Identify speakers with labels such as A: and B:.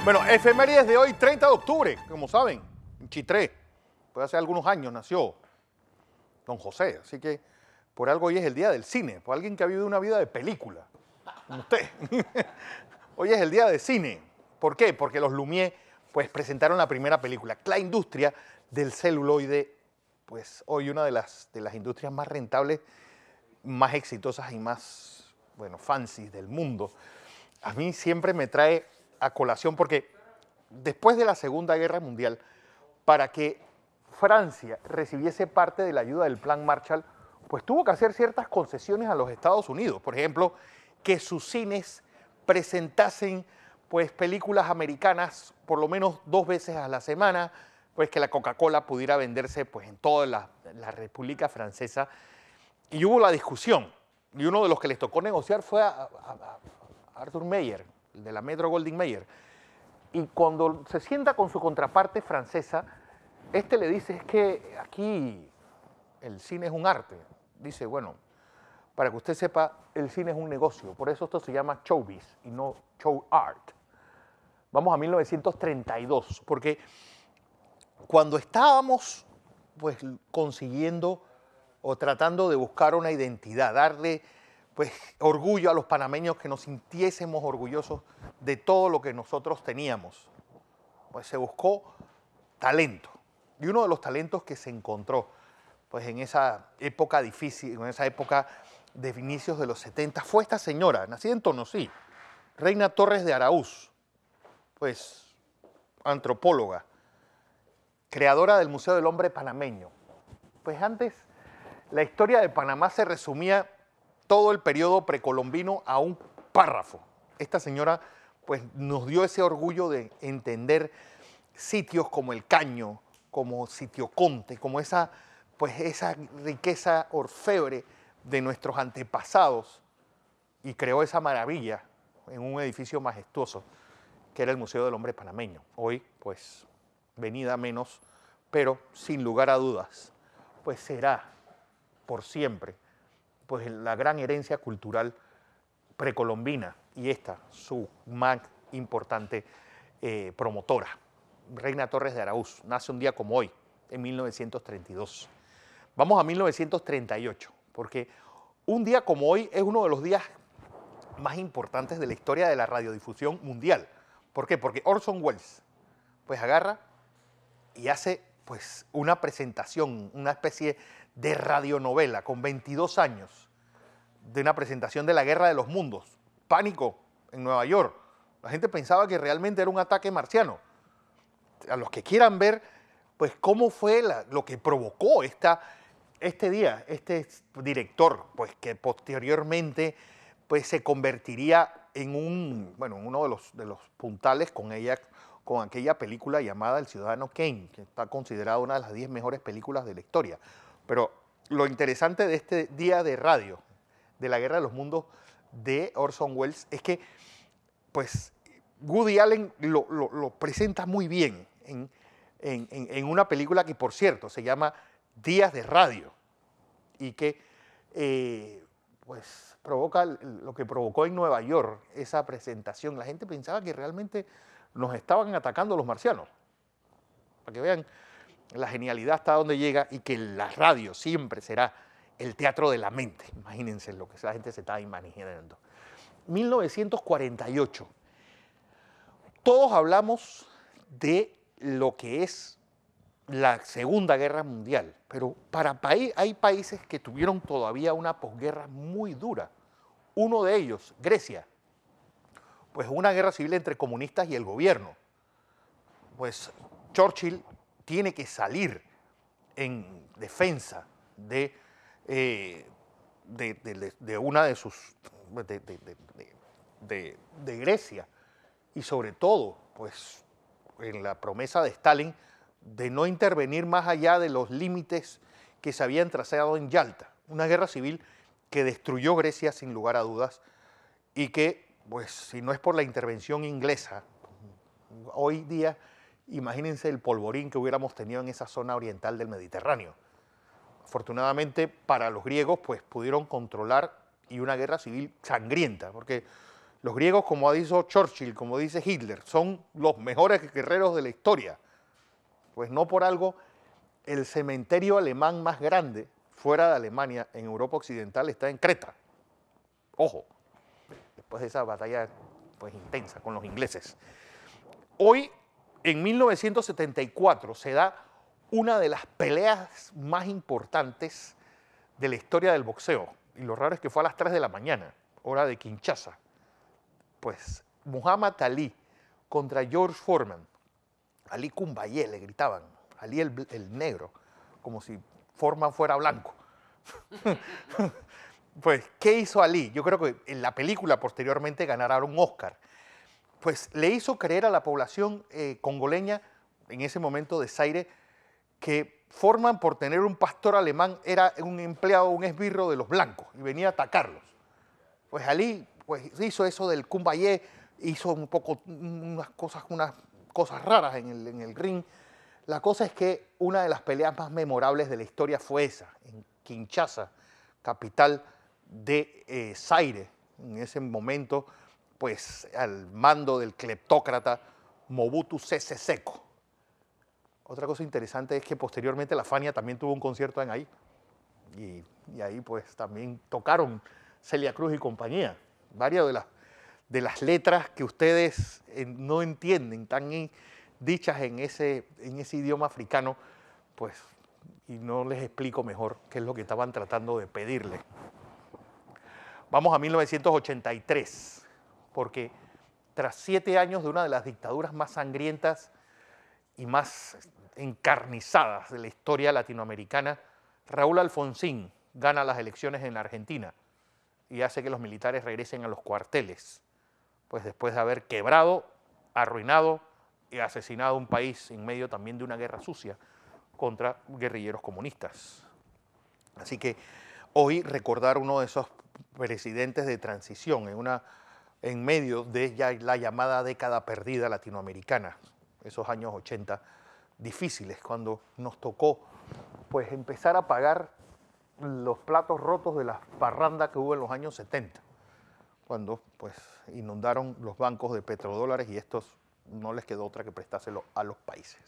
A: Bueno, efemérides de hoy, 30 de octubre, como saben, en Chitré. Pues hace algunos años nació don José, así que por algo hoy es el día del cine, por alguien que ha vivido una vida de película, como usted. Hoy es el día de cine. ¿Por qué? Porque los Lumière pues, presentaron la primera película. La industria del celuloide, pues hoy una de las industrias más rentables, más exitosas y más, bueno, fancy del mundo. A mí siempre me trae a colación porque después de la Segunda Guerra Mundial, para que Francia recibiese parte de la ayuda del Plan Marshall, pues tuvo que hacer ciertas concesiones a los Estados Unidos. Por ejemplo, que sus cines presentasen pues, películas americanas por lo menos 2 veces a la semana, pues que la Coca-Cola pudiera venderse pues, en toda la República Francesa. Y hubo la discusión, y uno de los que les tocó negociar fue a Arthur Meyer, el de la Metro Goldwyn Mayer. Y cuando se sienta con su contraparte francesa, este le dice, es que aquí el cine es un arte. Dice, bueno, para que usted sepa, el cine es un negocio, por eso esto se llama showbiz y no show art. Vamos a 1932, porque cuando estábamos pues consiguiendo o tratando de buscar una identidad, darle pues orgullo a los panameños, que nos sintiésemos orgullosos de todo lo que nosotros teníamos, pues se buscó talento. Y uno de los talentos que se encontró pues en esa época difícil, en esa época de inicios de los 70, fue esta señora, nacida en Tonosí, Reina Torres de Araúz, pues antropóloga, creadora del Museo del Hombre Panameño. Pues antes la historia de Panamá se resumía todo el periodo precolombino a un párrafo. Esta señora pues nos dio ese orgullo de entender sitios como el Caño, como Sitio Conte, como esa riqueza orfebre de nuestros antepasados, y creó esa maravilla en un edificio majestuoso que era el Museo del Hombre Panameño. Hoy, pues, venida menos, pero sin lugar a dudas, pues será por siempre pues la gran herencia cultural precolombina y esta, su más importante promotora. Reina Torres de Araúz, nace un día como hoy, en 1932. Vamos a 1938, porque un día como hoy es uno de los días más importantes de la historia de la radiodifusión mundial. ¿Por qué? Porque Orson Welles pues agarra y hace pues una presentación, una especie de radionovela con 22 años, de una presentación de la Guerra de los Mundos, pánico en Nueva York. La gente pensaba que realmente era un ataque marciano. A los que quieran ver pues cómo fue lo que provocó este día, este director, pues que posteriormente pues se convertiría en uno de los puntales con aquella película llamada El Ciudadano Kane, que está considerada una de las 10 mejores películas de la historia. Pero lo interesante de este día de radio, de la Guerra de los Mundos de Orson Welles, es que pues Woody Allen lo presenta muy bien en una película que, por cierto, se llama Días de Radio, y que pues provoca lo que provocó en Nueva York esa presentación. La gente pensaba que realmente nos estaban atacando los marcianos. Para que vean la genialidad hasta dónde llega, y que la radio siempre será el teatro de la mente. Imagínense lo que la gente se está imaginando. 1948. Todos hablamos de lo que es la Segunda Guerra Mundial, pero hay países que tuvieron todavía una posguerra muy dura. Uno de ellos, Grecia, pues una guerra civil entre comunistas y el gobierno. Pues Churchill tiene que salir en defensa de una de sus de Grecia, y sobre todo pues en la promesa de Stalin de no intervenir más allá de los límites que se habían trazado en Yalta. Una guerra civil que destruyó Grecia sin lugar a dudas, y que pues si no es por la intervención inglesa, hoy día imagínense el polvorín que hubiéramos tenido en esa zona oriental del Mediterráneo. Afortunadamente para los griegos pues pudieron controlar, y una guerra civil sangrienta, porque Los griegos, como ha dicho Churchill, como dice Hitler, son los mejores guerreros de la historia. Pues no por algo, el cementerio alemán más grande fuera de Alemania, en Europa Occidental, está en Creta. Ojo, después de esa batalla pues, intensa con los ingleses. Hoy, en 1974, se da una de las peleas más importantes de la historia del boxeo. Y lo raro es que fue a las 3 de la mañana, hora de Kinshasa. Pues Muhammad Ali contra George Foreman. Ali Kumbaya le gritaban, Ali el negro, como si Foreman fuera blanco. Pues, ¿qué hizo Ali? Yo creo que en la película posteriormente ganará un Oscar. Pues le hizo creer a la población congoleña, en ese momento de Zaire, que Foreman, por tener un pastor alemán, era un empleado, un esbirro de los blancos y venía a atacarlos. Pues Ali pues, hizo eso del Kumbaya, hizo un poco unas cosas raras en el ring. La cosa es que una de las peleas más memorables de la historia fue esa, en Kinshasa, capital de Zaire, en ese momento, pues al mando del cleptócrata Mobutu Sese Seko. Otra cosa interesante es que posteriormente la Fania también tuvo un concierto en ahí, y ahí pues también tocaron Celia Cruz y compañía. Varias de las letras que ustedes no entienden, tan dichas en ese idioma africano, pues, y no les explico mejor qué es lo que estaban tratando de pedirle. Vamos a 1983, porque tras 7 años de una de las dictaduras más sangrientas y más encarnizadas de la historia latinoamericana, Raúl Alfonsín gana las elecciones en la Argentina y hace que los militares regresen a los cuarteles, pues después de haber quebrado, arruinado y asesinado a un país en medio también de una guerra sucia contra guerrilleros comunistas. Así que hoy recordar uno de esos presidentes de transición en medio de ya la llamada década perdida latinoamericana, esos años 80 difíciles, cuando nos tocó pues empezar a pagar los platos rotos de la parranda que hubo en los años 70, cuando pues inundaron los bancos de petrodólares y estos no les quedó otra que prestárselo a los países.